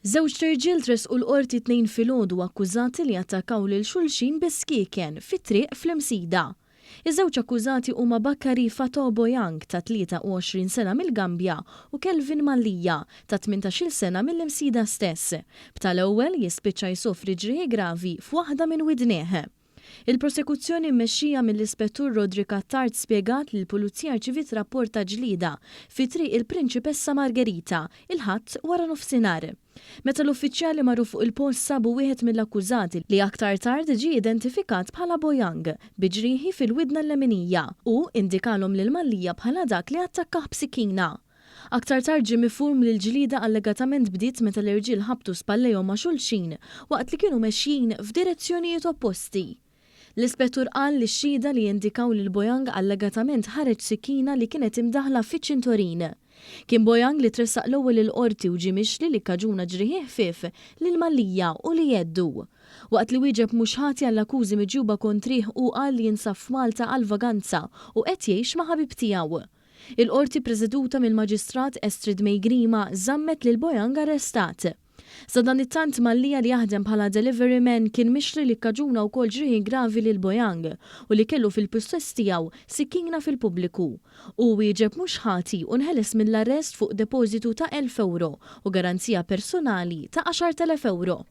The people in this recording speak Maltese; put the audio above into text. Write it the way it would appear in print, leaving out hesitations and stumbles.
Żewġ irġiel tresqu l-qorti tnejn filgħodu akkużati li attakkaw lil xulxin biskieken fit-triq fl-Imsida. Iż-żewġ akkużati huma Bakkari Fatoboyang ta' 23 sena mill-Gambja u Kelvin Mallija ta' 18 sena mill-Imsida stess. B'tal-ewwel jispiċċa jsofri ġrieħi gravi f'waħda minn widnejh. Il-prosekuzzjoni mmexxija mill-Ispettur Rodri Cattard spjegat li l-Pulizija rċiviet rapport ta' ġlieda fi triq il-Prinċipessa Margherita il-ħadd wara nofsinhar. Meta l-uffiċjali marru fuq il-post sabu wieħed mill-akkużati li aktar tard ġie identifikat bħala Boyang biġrieħi fil-widna l-leminija u indikalhom lil Mallija bħala dak li attakkah b'sikkina. Aktar tard ġie mifhum li l-ġlieda allegatament bdiet meta l-irġiel ħabtu spallejhom ma' xulxin waqt li kienu mexjin f'direzzjonijiet opposti. L-ispettur qal li x-xhieda li jindikaw li l-Boyang allegatament ħareġ sikkina li kienet imdaħla fiċ-ċinturin. Kien Boyang li tressaq l-ewwel il-qorti u ġie mixli li kkaġuna ġrieħi ħfief lil Mallija u li jeddu. Waqt li wieġeb mhux ħati għall-akkużi miġjuba kontrih u qal li jinsab f'Malta għal vaganza u qed jgħix ma' ħabib tiegħu. Il-qorti preżeduta mill-Maġistrat Estrid Mejgrima żammet lil Boyang arrestat. Sa dan it-tant Mallija li jaħdem bħala delivery man kien mixli li kkaġuna wkoll ġrieħi gravi lil Boyang u li kellu fil-possess tiegħu sikkina fil-pubbliku. U wieġeb mhux ħati u nħeles mill-arrest fuq depożitu ta' 1000 euro u garanzija personali ta' 10,000 euro.